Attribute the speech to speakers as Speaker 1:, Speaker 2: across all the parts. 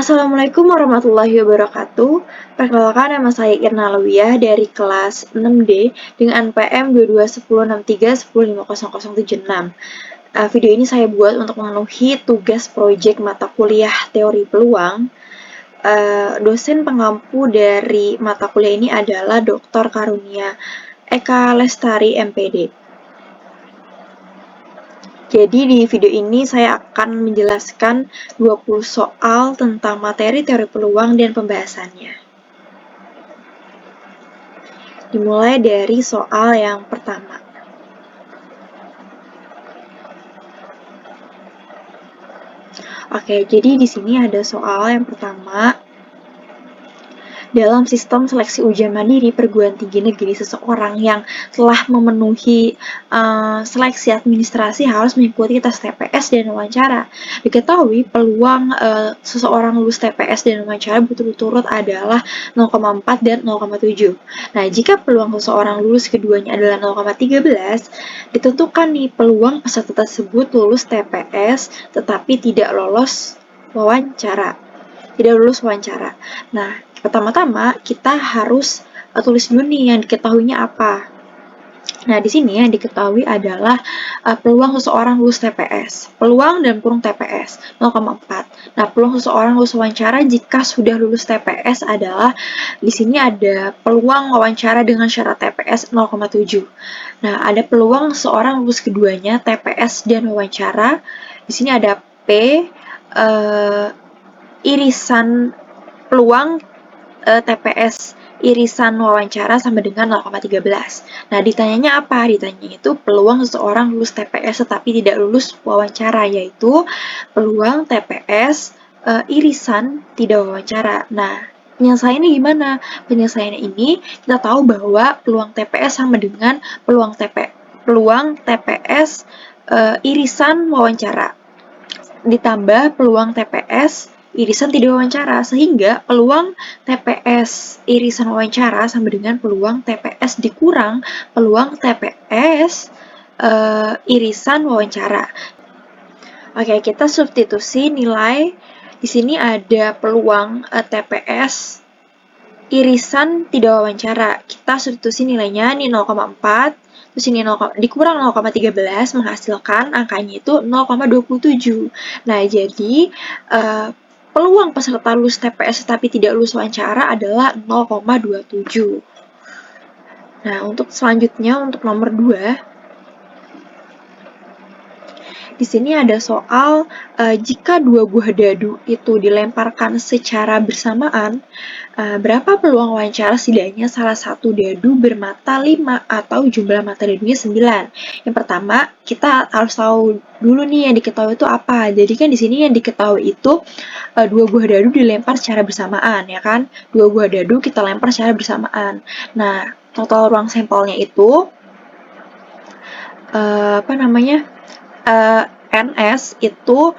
Speaker 1: Assalamualaikum warahmatullahi wabarakatuh. Perkenalkan, nama saya Irna Lawiyah dari kelas 6D dengan NPM 221063105076. Video ini saya buat untuk memenuhi tugas proyek mata kuliah teori peluang. Dosen pengampu dari mata kuliah ini adalah Dr. Karunia Eka Lestari, MPD. Jadi di video ini saya akan menjelaskan 20 soal tentang materi teori peluang dan pembahasannya. Dimulai dari soal yang pertama. Oke, jadi di sini ada soal yang pertama. Dalam sistem seleksi ujian mandiri perguruan tinggi negeri, seseorang yang telah memenuhi seleksi administrasi harus mengikuti tes TPS dan wawancara. Diketahui peluang seseorang lulus TPS dan wawancara berturut-turut adalah 0,4 dan 0,7. Nah, jika peluang seseorang lulus keduanya adalah 0,13, ditentukan nih peluang peserta tersebut lulus TPS tetapi tidak lolos wawancara. Nah, pertama-tama kita harus tulis dulu nih yang diketahuinya apa. Nah, di sini yang diketahui adalah peluang seseorang lulus TPS. Peluang dan kurung TPS 0,4. Nah, peluang seseorang lulus wawancara jika sudah lulus TPS adalah di sini ada peluang wawancara dengan syarat TPS 0,7. Nah, ada peluang seseorang lulus keduanya TPS dan wawancara. Di sini ada P irisan peluang TPS irisan wawancara sama dengan 0,13. Nah, ditanyanya apa? Ditanyanya itu peluang seseorang lulus TPS tetapi tidak lulus wawancara, yaitu peluang TPS irisan tidak wawancara. Nah, penyelesaiannya gimana? Penyelesaiannya ini kita tahu bahwa peluang TPS sama dengan peluang TPS irisan wawancara ditambah peluang TPS irisan tidak wawancara, sehingga peluang TPS irisan wawancara sama dengan peluang TPS dikurang peluang TPS irisan wawancara. Oke, kita substitusi nilai. Di sini ada peluang TPS irisan tidak wawancara. Kita substitusi nilainya ini 0,4. Terus ini dikurang 0,13 menghasilkan angkanya itu 0,27. Nah, jadi peluang peserta lulus TPS tapi tidak lulus wawancara adalah 0,27. Nah, untuk selanjutnya untuk nomor 2. Di sini ada soal jika dua buah dadu itu dilemparkan secara bersamaan, berapa peluang wawancara setidaknya salah satu dadu bermata 5 atau jumlah mata dadunya 9. Yang pertama, kita harus tahu dulu nih yang diketahui itu apa. Jadi kan di sini yang diketahui itu dua buah dadu dilempar secara bersamaan, ya kan? Dua buah dadu kita lempar secara bersamaan. Nah, total ruang sampelnya itu NS itu,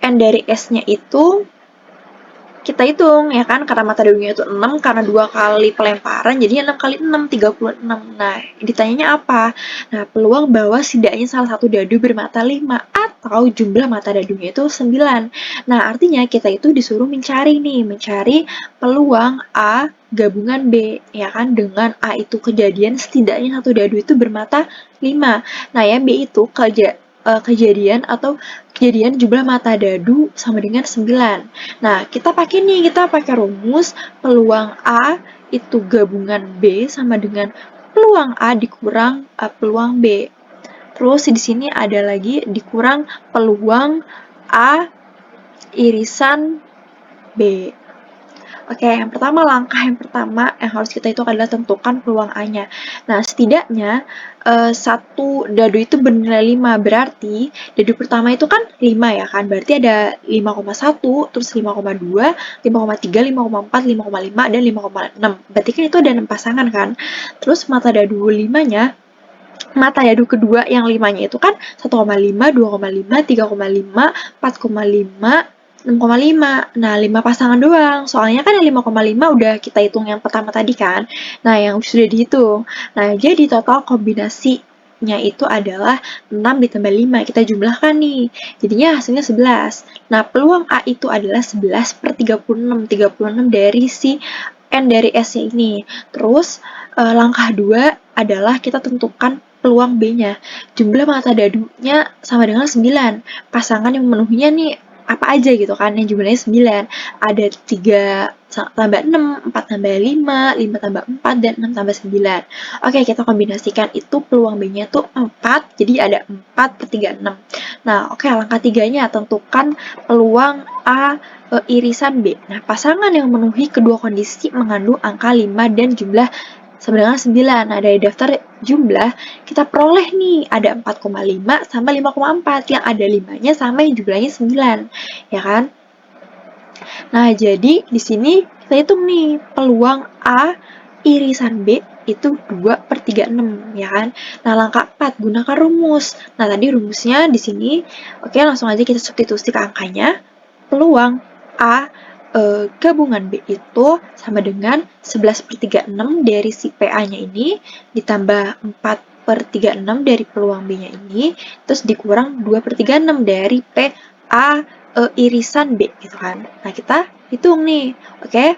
Speaker 1: N dari S-nya itu kita hitung, ya kan, karena mata dadunya itu 6, karena 2 kali pelemparan, jadi 6 kali 6, 36. Nah, ditanyanya apa? Nah, peluang bahwa setidaknya salah satu dadu bermata 5, atau jumlah mata dadunya itu 9. Nah, artinya kita itu disuruh mencari peluang A gabungan B, ya kan, dengan A itu kejadian setidaknya satu dadu itu bermata 5. Nah, ya, B itu kejadian jumlah mata dadu sama dengan 9. Nah, kita pakai rumus peluang A itu gabungan B sama dengan peluang A dikurang peluang B. Terus di sini ada lagi dikurang peluang A irisan B. Oke, langkah yang pertama yang harus kita hitung adalah tentukan peluang A-nya. Nah, setidaknya satu dadu itu bernilai 5, berarti dadu pertama itu kan 5, ya kan? Berarti ada 5,1, terus 5,2, 5,3, 5,4, 5,5, dan 5,6. Berarti kan itu ada 6 pasangan kan? Terus mata dadu kedua yang 5-nya itu kan 1,5, 2,5, 3,5, 4,5, 6,5. Nah, 5 pasangan doang. Soalnya kan yang 5,5 udah kita hitung yang pertama tadi kan. Nah, yang sudah dihitung. Nah, jadi total kombinasi B-nya itu adalah 6 ditambah 5. Kita jumlahkan nih. Jadinya hasilnya 11. Nah, peluang A itu adalah 11 per 36. 36 dari si N dari S-nya ini. Terus, langkah 2 adalah kita tentukan peluang B-nya. Jumlah mata dadunya sama dengan 9. Pasangan yang memenuhinya nih apa aja gitu kan, yang jumlahnya 9. Ada 3 tambah 6, 4 tambah 5, 5 tambah 4, dan 6 tambah 9. Oke, kita kombinasikan itu peluang B-nya tuh 4, jadi ada 4 per 36. Nah, oke, langkah 3-nya tentukan peluang A irisan B. Nah, pasangan yang memenuhi kedua kondisi mengandung angka 5 dan jumlah sama dengan 9. Nah, dari daftar jumlah, kita peroleh nih, ada 4,5 sama 5,4. Yang ada 5-nya sama yang jumlahnya 9. Ya kan? Nah, jadi di sini kita hitung nih, peluang A irisan B itu 2 per 36, ya kan? Nah, langkah 4, gunakan rumus. Nah, tadi rumusnya di sini, oke, langsung aja kita substitusi ke angkanya. Peluang A gabungan B itu sama dengan 11 per 36 dari si PA-nya ini, ditambah 4 per 36 dari peluang B-nya ini, terus dikurang 2 per 36 dari PA irisan B, gitu kan. Nah, kita hitung nih, oke?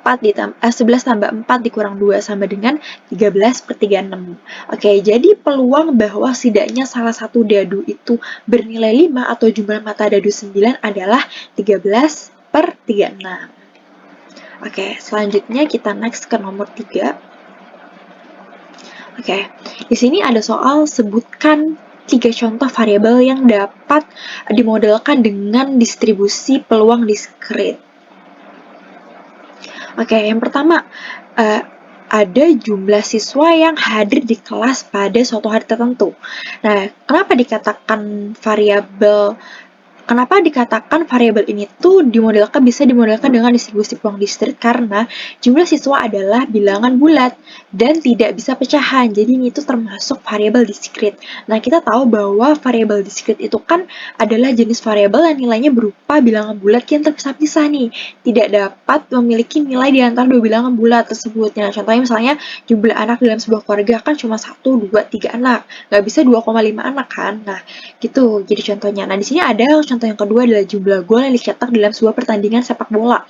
Speaker 1: 11 tambah 4 dikurang 2 sama dengan 13 per 36. Oke, jadi peluang bahwa setidaknya salah satu dadu itu bernilai 5 atau jumlah mata dadu 9 adalah 13 per 36. Oke, selanjutnya kita next ke nomor 3. Oke, di sini ada soal sebutkan 3 contoh variabel yang dapat dimodelkan dengan distribusi peluang diskrit. Oke, yang pertama, ada jumlah siswa yang hadir di kelas pada suatu hari tertentu. Nah, kenapa dikatakan variabel ini tuh bisa dimodelkan dengan distribusi peluang diskrit? Karena jumlah siswa adalah bilangan bulat dan tidak bisa pecahan. Jadi ini tuh termasuk variabel diskrit. Nah, kita tahu bahwa variabel diskrit itu kan adalah jenis variabel yang nilainya berupa bilangan bulat yang terpisah-pisah nih. Tidak dapat memiliki nilai di antara dua bilangan bulat tersebut. Nah, contohnya misalnya jumlah anak dalam sebuah keluarga kan cuma 1, 2, 3 anak. Nggak bisa 2,5 anak kan? Nah, gitu jadi contohnya. Nah, di sini ada contoh yang kedua adalah jumlah gol yang dicetak dalam sebuah pertandingan sepak bola.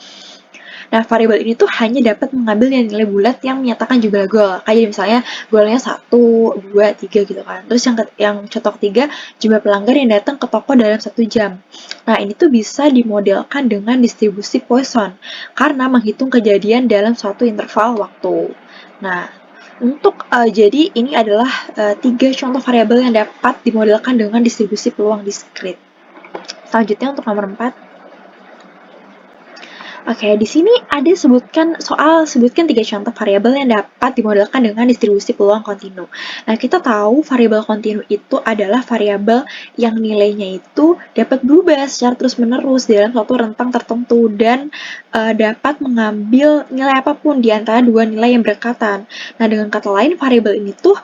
Speaker 1: Nah, variabel ini tuh hanya dapat mengambil nilai bulat yang menyatakan jumlah gol. Kayak misalnya golnya 1, 2, 3 gitu kan. Terus yang contoh ketiga, jumlah pelanggar yang datang ke toko dalam 1 jam. Nah, ini tuh bisa dimodelkan dengan distribusi Poisson karena menghitung kejadian dalam suatu interval waktu. Nah, jadi ini adalah 3 contoh variabel yang dapat dimodelkan dengan distribusi peluang diskrit. Selanjutnya untuk nomor 4. Oke, di sini ada sebutkan 3 contoh variabel yang dapat dimodelkan dengan distribusi peluang kontinu. Nah, kita tahu variabel kontinu itu adalah variabel yang nilainya itu dapat berubah secara terus-menerus dalam suatu rentang tertentu dan dapat mengambil nilai apapun di antara dua nilai yang berdekatan. Nah, dengan kata lain, variabel ini tuh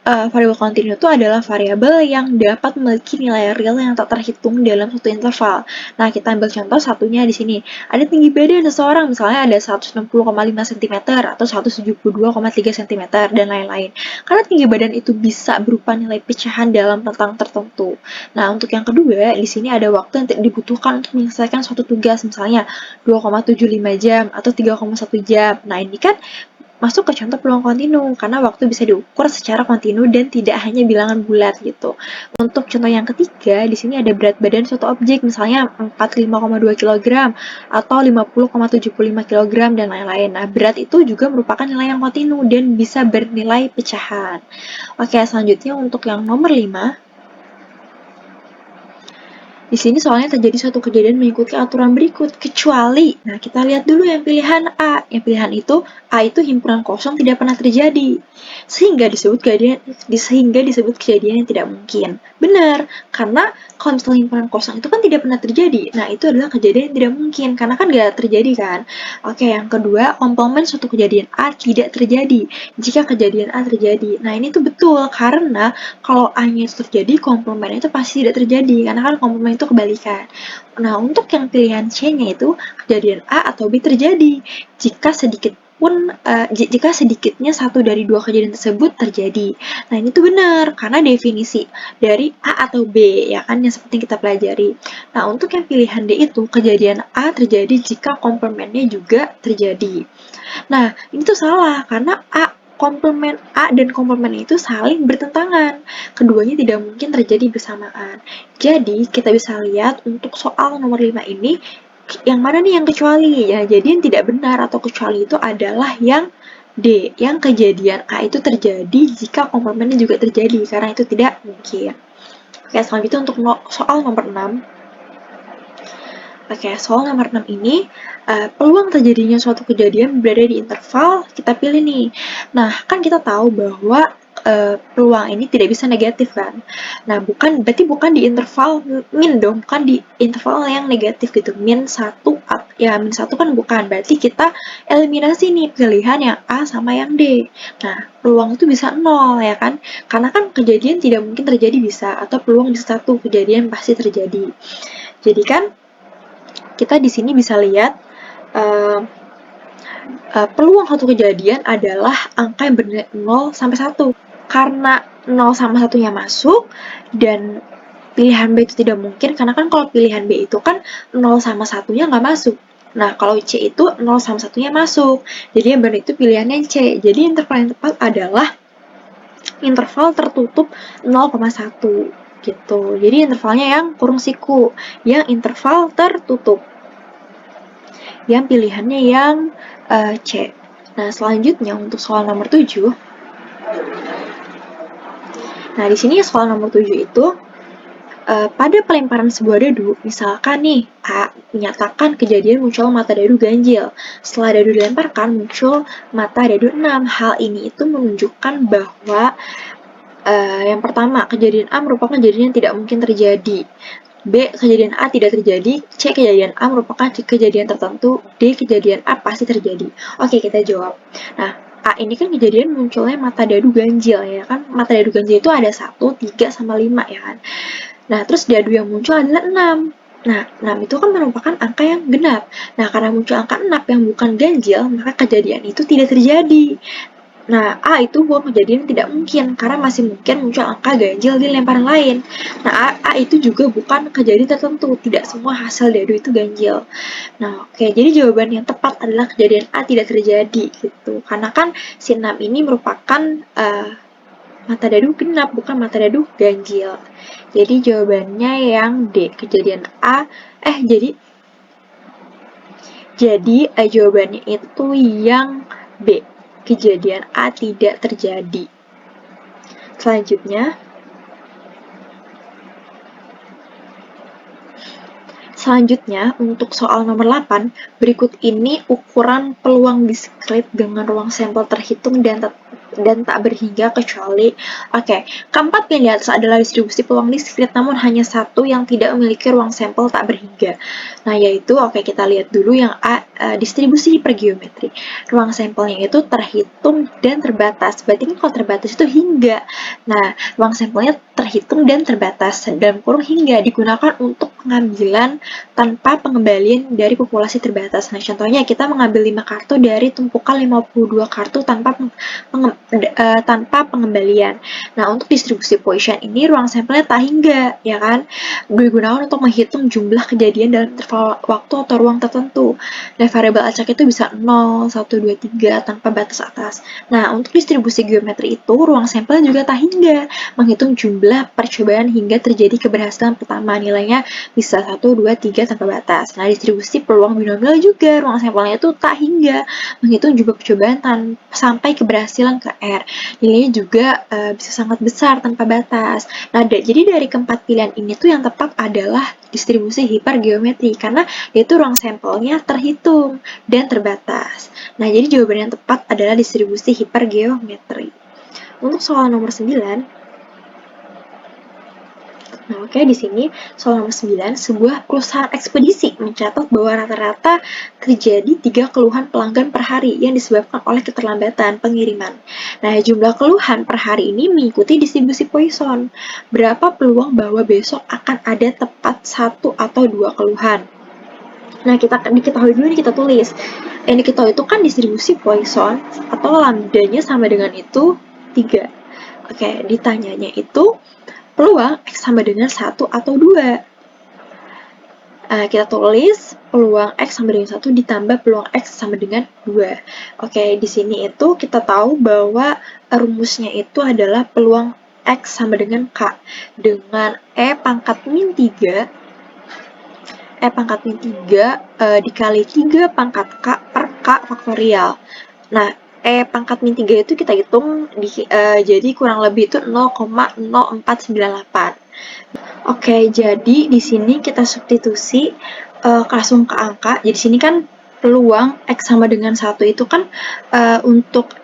Speaker 1: variabel kontinu itu adalah variabel yang dapat memiliki nilai real yang tak terhitung dalam suatu interval. Nah, kita ambil contoh satunya di sini. Ada tinggi badan seseorang, misalnya ada 160,5 cm atau 172,3 cm dan lain-lain. Karena tinggi badan itu bisa berupa nilai pecahan dalam rentang tertentu. Nah, untuk yang kedua, di sini ada waktu yang dibutuhkan untuk menyelesaikan suatu tugas, misalnya 2,75 jam atau 3,1 jam. Nah, ini kan masuk ke contoh peluang kontinu karena waktu bisa diukur secara kontinu dan tidak hanya bilangan bulat gitu. Untuk contoh yang ketiga, di sini ada berat badan suatu objek, misalnya 45,2 kg atau 50,75 kg dan lain-lain. Nah, berat itu juga merupakan nilai yang kontinu dan bisa bernilai pecahan. Oke, selanjutnya untuk yang nomor 5. Di sini soalnya terjadi suatu kejadian mengikuti aturan berikut, kecuali, nah kita lihat dulu yang pilihan A. Yang pilihan itu, A itu himpunan kosong tidak pernah terjadi. Sehingga disebut kejadian yang tidak mungkin. Benar, karena kalau misalnya himpunan kosong itu kan tidak pernah terjadi. Nah, itu adalah kejadian yang tidak mungkin, karena kan nggak terjadi kan. Oke, yang kedua, komplement suatu kejadian A tidak terjadi jika kejadian A terjadi. Nah, ini tuh betul, karena kalau A-nya itu terjadi, komplemennya itu pasti tidak terjadi, karena kan komplement itu kebalikan. Nah, untuk yang pilihan C-nya itu kejadian A atau B terjadi jika sedikit jika sedikitnya satu dari dua kejadian tersebut terjadi. Nah, ini tuh benar karena definisi dari A atau B ya kan yang seperti kita pelajari. Nah, untuk yang pilihan D itu kejadian A terjadi jika komplemennya juga terjadi. Nah, ini tuh salah karena komplemen A dan komplemen itu saling bertentangan. Keduanya tidak mungkin terjadi bersamaan. Jadi, kita bisa lihat untuk soal nomor 5 ini, yang mana nih yang kecuali? Ya, jadi yang tidak benar atau kecuali itu adalah yang D, yang kejadian A itu terjadi jika komplemennya juga terjadi, karena itu tidak mungkin. Oke, selanjutnya untuk soal nomor 6. Oke, soal nomor 6 ini, peluang terjadinya suatu kejadian berada di interval, kita pilih nih. Nah, kan kita tahu bahwa peluang ini tidak bisa negatif kan. Nah, berarti bukan di interval min dong, bukan di interval yang negatif gitu. Min 1, ya min 1 kan bukan, berarti kita eliminasi nih pilihan yang A sama yang D. Nah, peluang itu bisa 0 ya kan, karena kan kejadian tidak mungkin terjadi bisa, atau peluang bisa 1, kejadian pasti terjadi. Jadi kan, kita di sini bisa lihat peluang satu kejadian adalah angka yang bernilai 0 sampai 1. Karena 0 sama 1-nya masuk dan pilihan B itu tidak mungkin, karena kan kalau pilihan B itu kan 0 sama 1-nya nggak masuk. Nah, kalau C itu 0 sama 1-nya masuk. Jadi yang benar itu pilihannya C. Jadi interval yang tepat adalah interval tertutup 0,1 gitu. Jadi intervalnya yang kurung siku, yang interval tertutup. Yang pilihannya yang C. Nah, selanjutnya untuk soal nomor 7. Nah, di sini soal nomor 7 itu pada pelemparan sebuah dadu, misalkan nih A menyatakan kejadian muncul mata dadu ganjil. Setelah dadu dilemparkan, muncul mata dadu 6. Hal ini itu menunjukkan bahwa yang pertama, kejadian A merupakan kejadian yang tidak mungkin terjadi. B, kejadian A tidak terjadi. C, kejadian A merupakan kejadian tertentu. D, kejadian A pasti terjadi. Oke, kita jawab. Nah, A ini kan kejadian munculnya mata dadu ganjil ya kan. Mata dadu ganjil itu ada 1, 3, sama 5 ya kan. Nah, terus dadu yang muncul adalah 6. Nah, 6 itu kan merupakan angka yang genap. Nah, karena muncul angka 6 yang bukan ganjil, maka kejadian itu tidak terjadi. Nah, A itu bukan kejadian tidak mungkin, karena masih mungkin muncul angka ganjil di lemparan lain. Nah, A itu juga bukan kejadian tertentu, tidak semua hasil dadu itu ganjil. Nah, oke, jadi jawaban yang tepat adalah kejadian A tidak terjadi, gitu. Karena kan si 6 ini merupakan mata dadu genap, bukan mata dadu ganjil. Jadi jawabannya yang D, kejadian A, jadi jawabannya itu yang B, kejadian A tidak terjadi. Selanjutnya, untuk soal nomor 8, berikut ini ukuran peluang diskrit dengan ruang sampel terhitung dan tak berhingga kecuali. Oke, keempat yang di atas adalah distribusi peluang diskrit, namun hanya satu yang tidak memiliki ruang sampel tak berhingga. Nah, yaitu, kita lihat dulu yang A, distribusi hipergeometri. Ruang sampelnya itu terhitung dan terbatas. Berarti kan kalau terbatas itu hingga. Nah, ruang sampelnya terhitung dan terbatas, dalam kurung hingga, digunakan untuk pengambilan tanpa pengembalian dari populasi terbatas. Nah, contohnya kita mengambil 5 kartu dari tumpukan 52 kartu tanpa pengembalian. Nah, untuk distribusi Poisson ini ruang sampelnya tak hingga, ya kan? Digunakan untuk menghitung jumlah kejadian dalam interval waktu atau ruang tertentu. Nah, variabel acak itu bisa 0, 1, 2, 3 tanpa batas atas. Nah, untuk distribusi geometri itu ruang sampelnya juga tak hingga, menghitung jumlah percobaan hingga terjadi keberhasilan pertama. Nilainya bisa 1, 2, 3 tanpa batas. Nah, distribusi peluang binomial juga, ruang sampelnya itu tak hingga, menghitung jumlah percobaan sampai keberhasilan ke R. Nilainya juga bisa sangat besar tanpa batas. Nah, jadi dari keempat pilihan ini tuh yang tepat adalah distribusi hipergeometri, karena yaitu ruang sampelnya terhitung dan terbatas. Nah, jadi jawaban yang tepat adalah distribusi hipergeometri. Untuk soal nomor 9, nah, di sini soal nomor 9, sebuah perusahaan ekspedisi mencatat bahwa rata-rata terjadi 3 keluhan pelanggan per hari yang disebabkan oleh keterlambatan pengiriman. Nah, jumlah keluhan per hari ini mengikuti distribusi Poisson. Berapa peluang bahwa besok akan ada tepat 1 atau 2 keluhan? Nah, kita diketahui dulu nih, kita tulis. yang diketahui itu kan distribusi Poisson atau lambdanya sama dengan itu 3. Oke, ditanyanya itu peluang X sama dengan 1 atau 2. Kita tulis peluang X sama dengan 1 ditambah peluang X sama dengan 2. Oke, di sini itu kita tahu bahwa rumusnya itu adalah peluang X sama dengan K dengan E pangkat min 3 dikali 3 pangkat K per K faktorial. Nah, E pangkat min 3 itu kita hitung jadi kurang lebih itu 0,0498. Oke, jadi di sini kita substitusi langsung ke angka. Jadi di sini kan peluang X sama dengan 1 itu kan untuk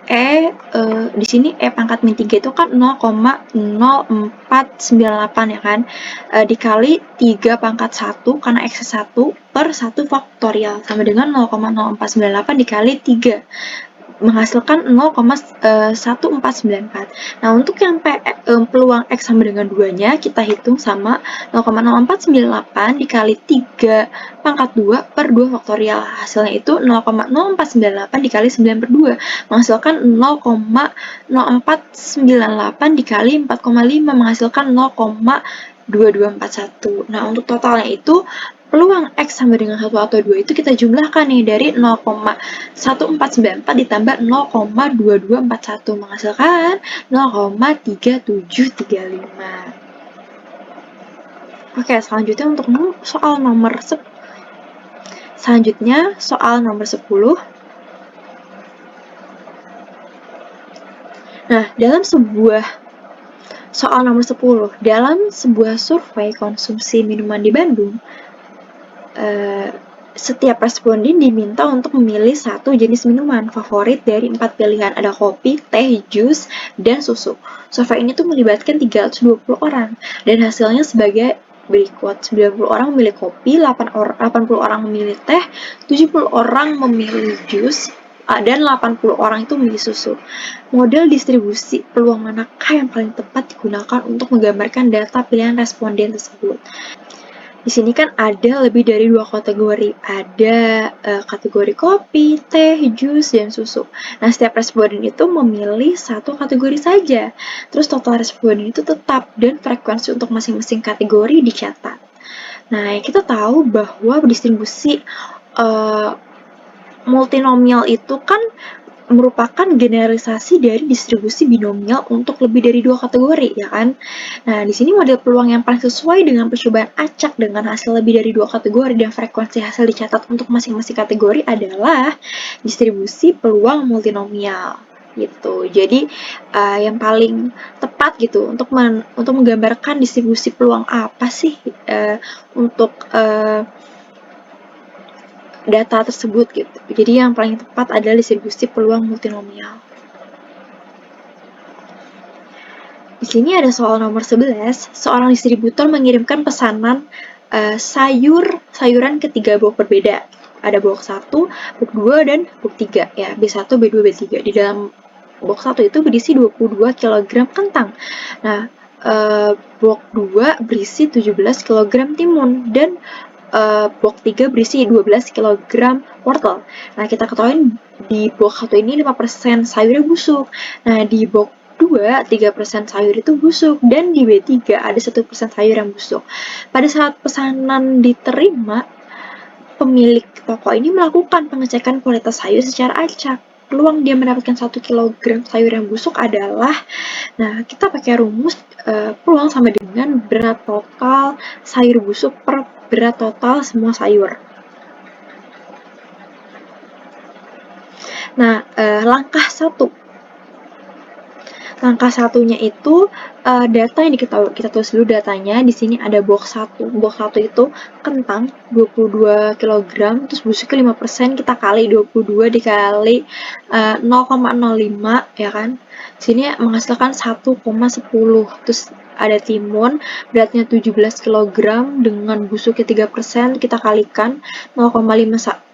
Speaker 1: di sini E pangkat min 3 itu kan 0,0498 ya kan, dikali 3 pangkat 1 karena X 1 per 1 faktorial sama dengan 0,0498 dikali 3 menghasilkan 0,1494. Nah, untuk yang peluang X sama dengan 2-nya kita hitung sama 0,0498 dikali 3 pangkat 2 per 2 faktorial. Hasilnya itu 0,0498 dikali 9 per 2 menghasilkan 0,0498 dikali 4,5 menghasilkan 0,2241. Nah, untuk totalnya itu peluang X sama dengan 1 atau 2 itu kita jumlahkan nih dari 0,1494 ditambah 0,2241 menghasilkan 0,3735. Oke, selanjutnya untuk soal nomor 10. Selanjutnya soal nomor 10. Nah, dalam sebuah survei konsumsi minuman di Bandung, setiap responden diminta untuk memilih satu jenis minuman favorit dari 4 pilihan. Ada kopi, teh, jus, dan susu. Survei ini tuh melibatkan 320 orang dan hasilnya sebagai berikut. 90 orang memilih kopi, 80 orang memilih teh, 70 orang memilih jus, dan 80 orang itu memilih susu. Model distribusi peluang manakah yang paling tepat digunakan untuk menggambarkan data pilihan responden tersebut? Di sini kan ada lebih dari 2 kategori. Ada kategori kopi, teh, jus, dan susu. Nah, setiap responden itu memilih satu kategori saja. Terus total responden itu tetap dan frekuensi untuk masing-masing kategori dicatat. Nah, kita tahu bahwa distribusi multinomial itu kan merupakan generalisasi dari distribusi binomial untuk lebih dari 2 kategori, ya kan? Nah, di sini model peluang yang paling sesuai dengan percobaan acak dengan hasil lebih dari 2 kategori dan frekuensi hasil dicatat untuk masing-masing kategori adalah distribusi peluang multinomial gitu. Jadi yang paling tepat gitu untuk menggambarkan distribusi peluang apa sih untuk data tersebut gitu. Jadi yang paling tepat adalah distribusi peluang multinomial. Di sini ada soal nomor 11. Seorang distributor mengirimkan pesanan sayuran ke 3 box berbeda. Ada box 1, box 2, dan box 3 ya, B1, B2, B3. Di dalam box 1 itu berisi 22 kg kentang. Nah, box 2 berisi 17 kg timun dan box 3 berisi 12 kg wortel. Nah, kita ketahui di box 1 ini 5% sayurnya busuk. Nah, di box 2, 3% sayur itu busuk, dan di B3 ada 1% sayur yang busuk. Pada saat pesanan diterima, pemilik toko ini melakukan pengecekan kualitas sayur secara acak. Peluang dia mendapatkan 1 kg sayur yang busuk adalah, nah, kita pakai rumus peluang sama dengan berat total sayur busuk per berat total semua sayur. Nah, langkah satunya itu data yang diketahui. Kita tulis dulu datanya. Di sini ada box 1. Box 1 itu kentang 22 kg, terus busuknya 5%, kita kali 22 dikali 0,05 ya kan. Sini menghasilkan 1,10. Terus ada timun, beratnya 17 kg dengan busuknya 3%, kita kalikan 0,51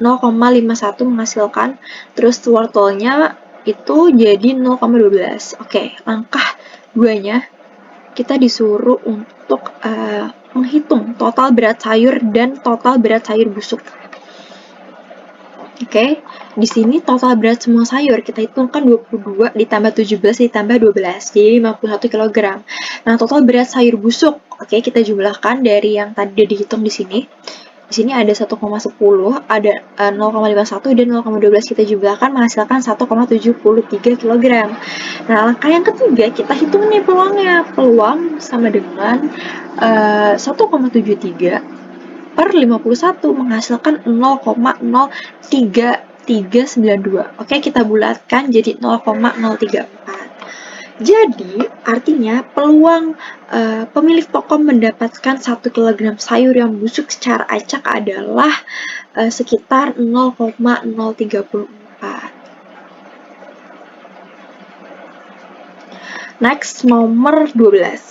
Speaker 1: menghasilkan. Terus wortelnya itu jadi 0,12. Oke, langkah 2-nya kita disuruh untuk menghitung total berat sayur dan total berat sayur busuk. Oke, di sini total berat semua sayur kita hitungkan 22 ditambah 17 ditambah 12, jadi 51 kg. Nah, total berat sayur busuk, oke, kita jumlahkan dari yang tadi udah dihitung di sini. Di sini ada 1,10, ada 0,51 dan 0,12 kita jumlahkan menghasilkan 1,73 kg. Nah, langkah yang ketiga kita hitung nih peluangnya. Peluang sama dengan 1,73 per 51 menghasilkan 0,03392. Oke, kita bulatkan jadi 0,034. Jadi, artinya peluang pemilik toko mendapatkan 1 kg sayur yang busuk secara acak adalah sekitar 0,034. Next, nomor 12.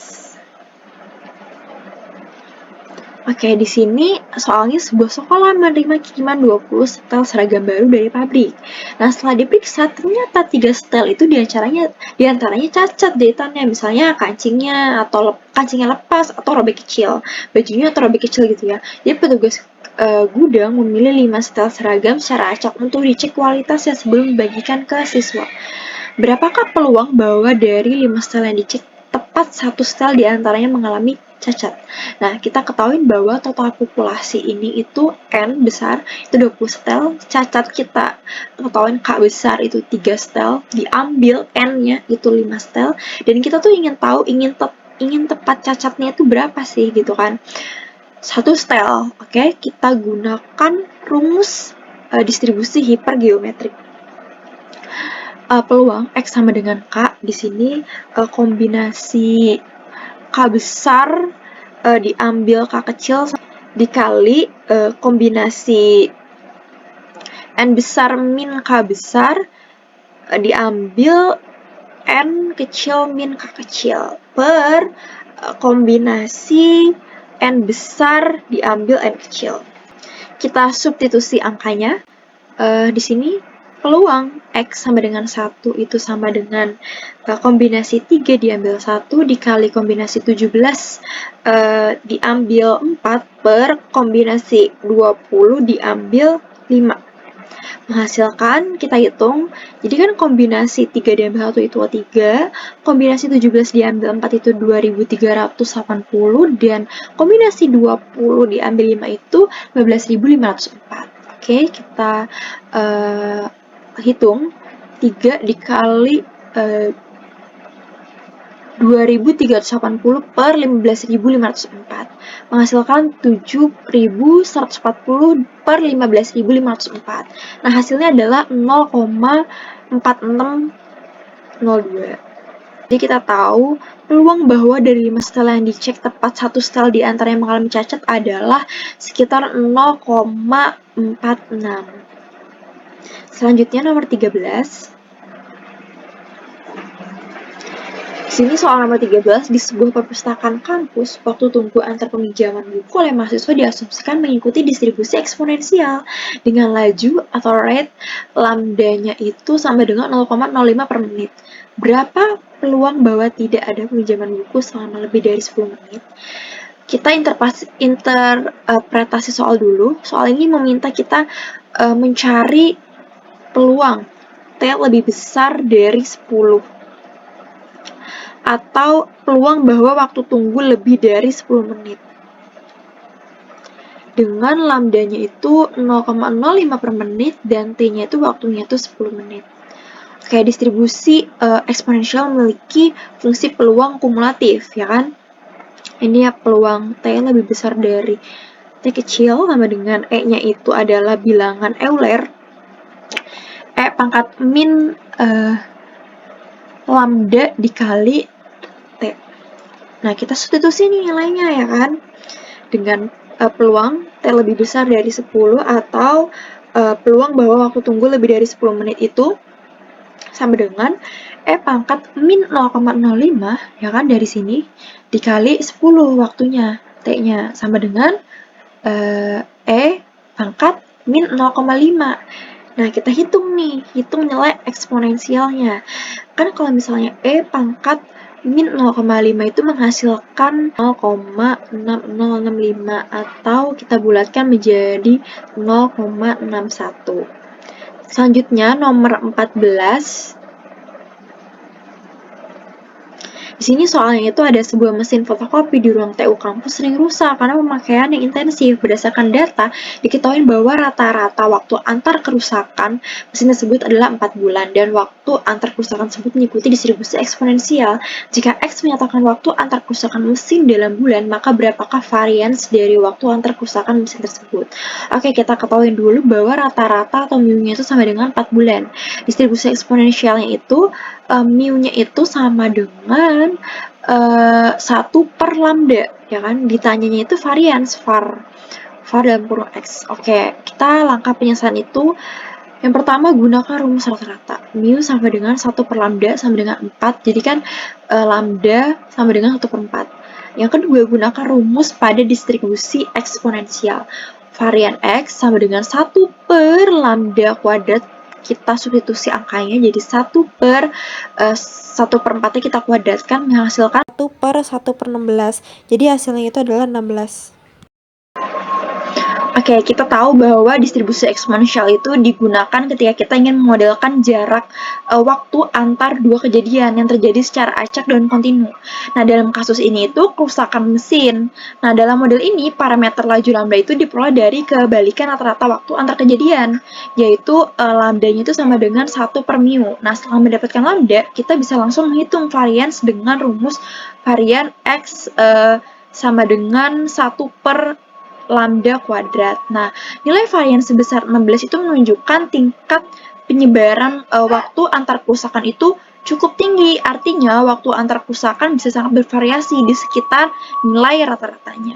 Speaker 1: Oke, di sini soalnya sebuah sekolah menerima kiriman 20 setel seragam baru dari pabrik. Nah, setelah diperiksa, ternyata 3 setel itu diantaranya cacat jahitannya, misalnya kancingnya lepas atau robek kecil, bajunya atau robek kecil gitu ya. Jadi petugas gudang memilih 5 setel seragam secara acak untuk dicek kualitasnya sebelum dibagikan ke siswa. Berapakah peluang bahwa dari 5 setel yang dicek tepat 1 setel diantaranya mengalami cacat? Nah, kita ketahui bahwa total populasi ini itu N besar, itu 20 setel, cacat kita ketahui K besar itu 3 setel, diambil N-nya itu 5 setel, dan kita tuh ingin tahu, ingin tepat cacatnya itu berapa sih gitu kan. 1 setel, oke, kita gunakan rumus distribusi hipergeometrik. Peluang X sama dengan K di sini kombinasi K besar diambil K kecil dikali kombinasi N besar min K besar diambil N kecil min K kecil per kombinasi N besar diambil N kecil. Kita substitusi angkanya. Di sini peluang X sama dengan 1 itu sama dengan kombinasi 3 diambil 1 dikali kombinasi 17 diambil 4 per kombinasi 20 diambil 5. Menghasilkan, kita hitung, jadi kan kombinasi 3 diambil 1 itu 3, kombinasi 17 diambil 4 itu 2380, dan kombinasi 20 diambil 5 itu 15504. Oke, kita hitung 3 dikali 2380 per 15.504 menghasilkan 7.140 per 15.504. Nah, hasilnya adalah 0,4602. Jadi kita tahu peluang bahwa dari 5 setel yang dicek tepat 1 setel di antara yang mengalami cacat adalah sekitar 0,46. Selanjutnya nomor 13. Di sini soal nomor 13, di sebuah perpustakaan kampus, waktu tunggu antar peminjaman buku oleh mahasiswa diasumsikan mengikuti distribusi eksponensial dengan laju atau rate lambdanya itu sama dengan 0,05 per menit. Berapa peluang bahwa tidak ada peminjaman buku selama lebih dari 10 menit? Kita interpretasi soal dulu. Soal ini meminta kita mencari peluang T lebih besar dari 10 atau peluang bahwa waktu tunggu lebih dari 10 menit. Dengan lambdanya itu 0,05 per menit dan T-nya itu waktunya itu 10 menit. Oke, distribusi eksponensial memiliki fungsi peluang kumulatif, ya kan? Ini ya peluang T lebih besar dari T kecil sama dengan E-nya itu adalah bilangan Euler. E pangkat min lambda dikali T. Nah, kita substitusi nih nilainya ya kan. Dengan peluang T lebih besar dari 10 atau peluang bahwa waktu tunggu lebih dari 10 menit itu sama dengan E pangkat min 0,05 ya kan dari sini dikali 10 waktunya T-nya sama dengan E pangkat min 0,5. Nah, kita hitung nilai eksponensialnya. Kan kalau misalnya E pangkat min 0,5 itu menghasilkan 0,6065 atau kita bulatkan menjadi 0,61. Selanjutnya nomor 14. Di sini soalnya itu ada sebuah mesin fotokopi di ruang TU kampus sering rusak karena pemakaian yang intensif. Berdasarkan data, diketahui bahwa rata-rata waktu antar kerusakan mesin tersebut adalah 4 bulan dan waktu antar kerusakan tersebut mengikuti distribusi eksponensial. Jika X menyatakan waktu antar kerusakan mesin dalam bulan, maka berapakah varians dari waktu antar kerusakan mesin tersebut? Oke, kita ketahui dulu bahwa rata-rata atau mu-nya itu sama dengan 4 bulan. Distribusi eksponensialnya itu mu-nya itu sama dengan 1 per lambda, ya kan? Ditanyanya itu varians, var dalam kurung X. Oke, kita langkah penyelesaian itu yang pertama gunakan rumus rata-rata. Mu sama dengan 1 per lambda sama dengan 4, jadi kan lambda sama dengan 1 per 4. Yang kedua, gunakan rumus pada distribusi eksponensial. Varian X sama dengan 1 per lambda kuadrat, kita substitusi angkanya jadi 1 per 1/4 kita kuadratkan menghasilkan
Speaker 2: 1 per 1 per 16. Jadi hasilnya itu adalah 16.
Speaker 1: Oke, kita tahu bahwa distribusi eksponensial itu digunakan ketika kita ingin memodelkan jarak waktu antar dua kejadian yang terjadi secara acak dan kontinu. Nah, dalam kasus ini itu kerusakan mesin. Nah, dalam model ini parameter laju lambda itu diperoleh dari kebalikan rata-rata waktu antar kejadian, yaitu lambdanya itu sama dengan 1 per mu. Nah, setelah mendapatkan lambda, kita bisa langsung menghitung varians dengan rumus varian X sama dengan 1 per lambda kuadrat. Nah, nilai varian sebesar 16 itu menunjukkan tingkat penyebaran waktu antar kerusakan itu cukup tinggi. Artinya, waktu antar kerusakan bisa sangat bervariasi di sekitar nilai rata-ratanya.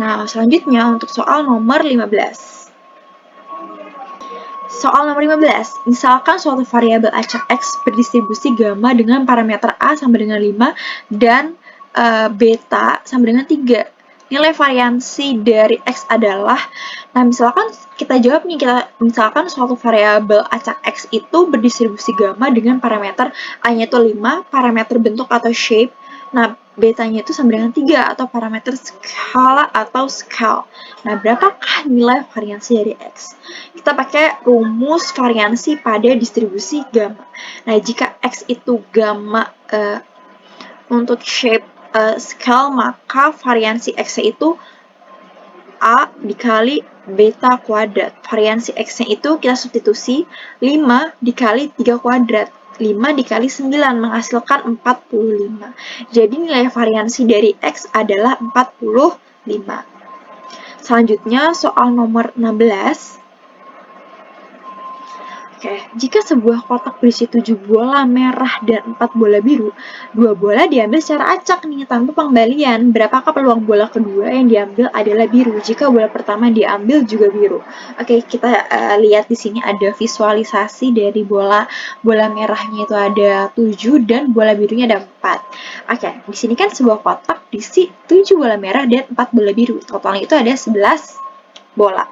Speaker 1: Nah, selanjutnya untuk soal nomor 15. Soal nomor 15, misalkan suatu variabel acak X berdistribusi gamma dengan parameter A sama dengan 5 dan beta sama dengan 3. Nilai variansi dari X adalah, nah misalkan kita jawab nih, misalkan suatu variabel acak X itu berdistribusi gamma dengan parameter A-nya itu 5, parameter bentuk atau shape, nah betanya itu sama dengan 3 atau parameter skala atau scale. Nah, berapakah nilai variansi dari X? Kita pakai rumus variansi pada distribusi gamma. Nah, jika X itu gamma untuk shape scale, maka variansi X-nya itu A dikali beta kuadrat. Variansi X-nya itu kita substitusi 5 dikali 3 kuadrat. 5 dikali 9 menghasilkan 45. Jadi nilai variansi dari X adalah 45. Selanjutnya soal nomor 16. Oke, jika sebuah kotak berisi 7 bola merah dan 4 bola biru, 2 bola diambil secara acak nih tanpa pengembalian. Berapakah peluang bola kedua yang diambil adalah biru jika bola pertama diambil juga biru? Oke, kita lihat di sini ada visualisasi dari bola merahnya itu ada 7 dan bola birunya ada 4. Oke, di sini kan sebuah kotak diisi 7 bola merah dan 4 bola biru. Totalnya itu ada 11 bola.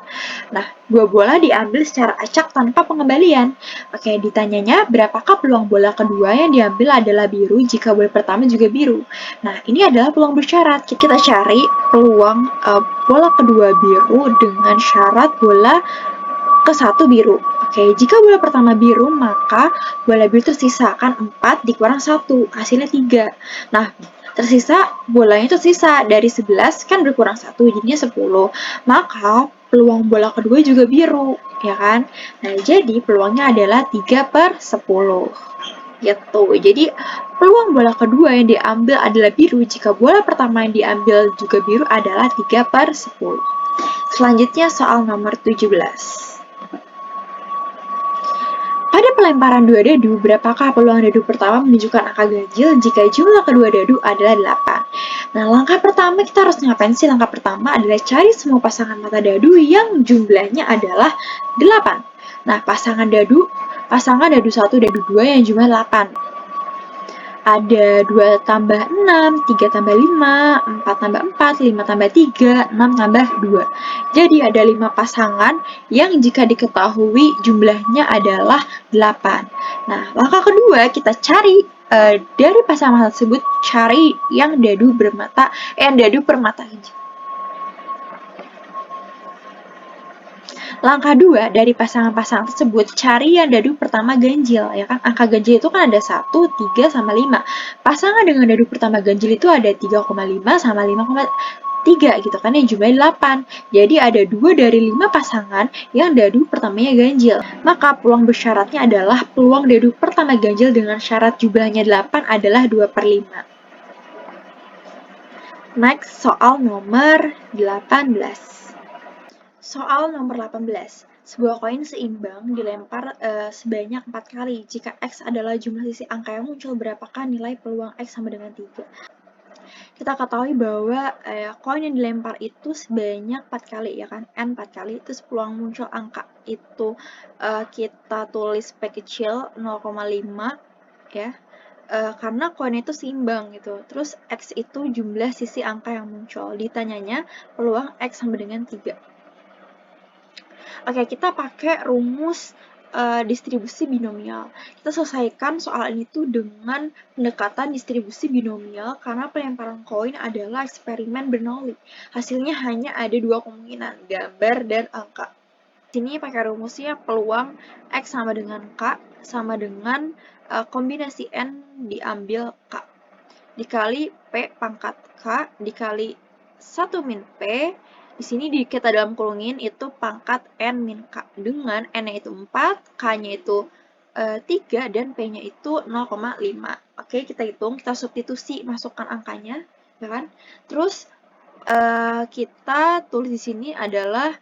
Speaker 1: Nah, 2 bola diambil secara acak tanpa pengembalian. Oke, ditanyanya berapakah peluang bola kedua yang diambil adalah biru jika bola pertama juga biru. Nah, ini adalah peluang bersyarat. Kita cari peluang bola kedua biru dengan syarat bola ke-1 biru. Oke, jika bola pertama biru, maka bola biru tersisa kan 4 dikurang 1, hasilnya 3. Nah, bolanya tersisa dari 11 kan berkurang 1, jadinya 10. Maka peluang bola kedua juga biru, ya kan? Nah, jadi peluangnya adalah 3 per 10. Gitu. Jadi peluang bola kedua yang diambil adalah biru jika bola pertama yang diambil juga biru adalah 3 per 10. Selanjutnya soal nomor 17. Pada pelemparan 2 dadu, berapakah peluang dadu pertama menunjukkan angka ganjil jika jumlah kedua dadu adalah 8? Nah, langkah pertama kita harus ngapain sih? Langkah pertama adalah cari semua pasangan mata dadu yang jumlahnya adalah 8. Nah, pasangan dadu 1, dadu 2 yang jumlah 8. Ada 2 tambah 6, 3 tambah 5, 4 tambah 4, 5 tambah 3, 6 tambah 2. Jadi ada 5 pasangan yang jika diketahui jumlahnya adalah 8. Nah, langkah kedua kita cari dari pasangan tersebut, cari yang dadu per mata ganjil. Langkah 2 dari pasangan-pasangan tersebut, cari yang dadu pertama ganjil, ya kan? Angka ganjil itu kan ada 1, 3, sama 5. Pasangan dengan dadu pertama ganjil itu ada 3,5 sama 5,3 gitu kan, yang jumlahnya 8. Jadi ada 2 dari 5 pasangan yang dadu pertamanya ganjil. Maka peluang bersyaratnya adalah peluang dadu pertama ganjil dengan syarat jumlahnya 8 adalah 2/5. Next, soal nomor 18. Soal nomor 18. Sebuah koin seimbang dilempar sebanyak 4 kali. Jika X adalah jumlah sisi angka yang muncul, berapakah nilai peluang X sama dengan 3? Kita ketahui bahwa koin yang dilempar itu sebanyak 4 kali, ya kan? N 4 kali, terus peluang muncul angka itu kita tulis P kecil 0,5, ya. Karena koin itu seimbang gitu. Terus X itu jumlah sisi angka yang muncul. Ditanyanya peluang X sama dengan 3. Oke, kita pakai rumus distribusi binomial. Kita selesaikan soal ini tuh dengan pendekatan distribusi binomial karena pelemparan koin adalah eksperimen Bernoulli. Hasilnya hanya ada 2 kemungkinan, gambar dan angka. Di sini pakai rumusnya peluang X sama dengan K sama dengan kombinasi N diambil K dikali P pangkat K dikali 1 min P. Di sini kita dalam kurungin itu pangkat N min K dengan N-nya itu 4, K-nya itu 3, dan P-nya itu 0,5. Oke, kita hitung, kita substitusi, masukkan angkanya, ya kan? Terus kita tulis di sini adalah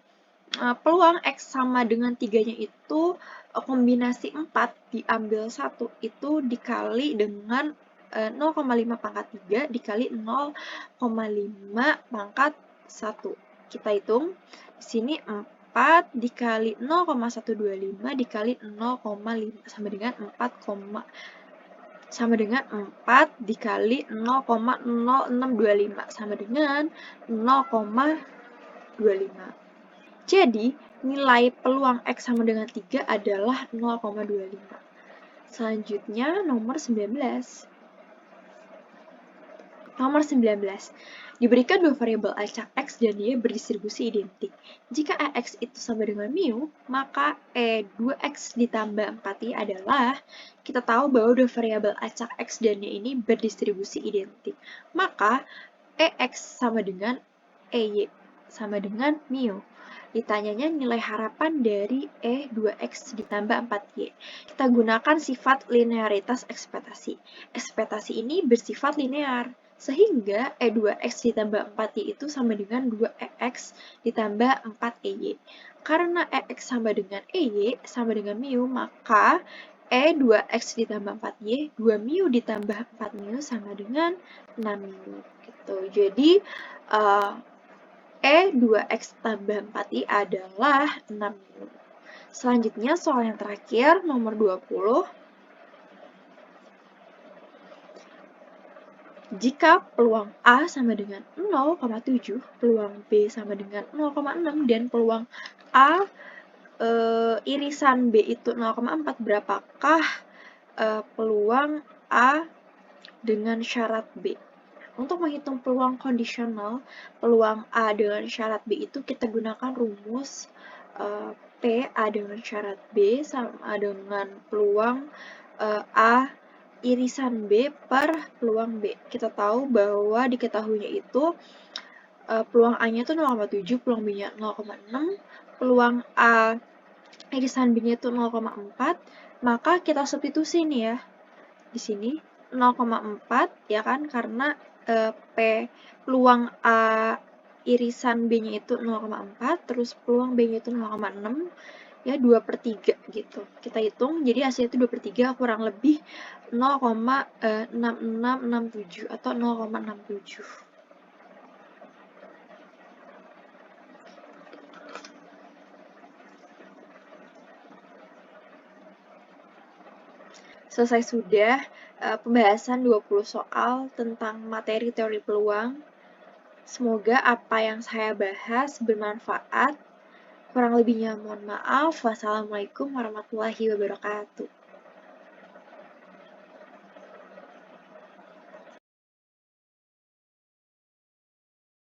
Speaker 1: peluang X sama dengan 3-nya itu kombinasi 4 diambil 1 itu dikali dengan 0,5 pangkat 3 dikali 0,5 pangkat 1. Kita hitung, di sini 4 dikali 0,125 dikali 0,5 sama dengan 4 dikali 0,0625 sama dengan 0,25. Jadi, nilai peluang X sama dengan 3 adalah 0,25. Selanjutnya, nomor 19. Nomor 19. Diberikan 2 variabel acak X dan Y berdistribusi identik. Jika AX itu sama dengan mu, maka E2X ditambah 4Y adalah, kita tahu bahwa 2 variabel acak X dan Y ini berdistribusi identik. Maka, EX sama dengan EY sama dengan mu. Ditanyanya nilai harapan dari E2X ditambah 4Y. Kita gunakan sifat linearitas ekspektasi. Ekspektasi ini bersifat linear, sehingga E2X ditambah 4Y itu sama dengan 2EX ditambah 4EY. Karena EX sama dengan EY sama dengan mu, maka E2X ditambah 4Y, 2 mu ditambah 4 mu sama dengan 6 mu. Gitu. Jadi, E2X tambah 4Y adalah 6 mu. Selanjutnya, soal yang terakhir, nomor 20. Jika peluang A sama dengan 0,7, peluang B sama dengan 0,6, dan peluang A irisan B itu 0,4, berapakah peluang A dengan syarat B? Untuk menghitung peluang kondisional, peluang A dengan syarat B itu kita gunakan rumus P A dengan syarat B sama dengan peluang A irisan B per peluang B. Kita tahu bahwa diketahuinya itu peluang A-nya itu 0,7, peluang B-nya 0,6, peluang A irisan B-nya itu 0,4, maka kita substitusi nih ya. Di sini 0,4 ya kan, karena peluang A irisan B-nya itu 0,4, terus peluang B-nya itu 0,6, ya 2/3 gitu. Kita hitung, jadi hasilnya itu 2/3 kurang lebih 0,6667 atau 0,67. Selesai sudah pembahasan 20 soal tentang materi teori peluang. Semoga apa yang saya bahas bermanfaat. Kurang lebihnya mohon maaf. Wassalamualaikum warahmatullahi wabarakatuh.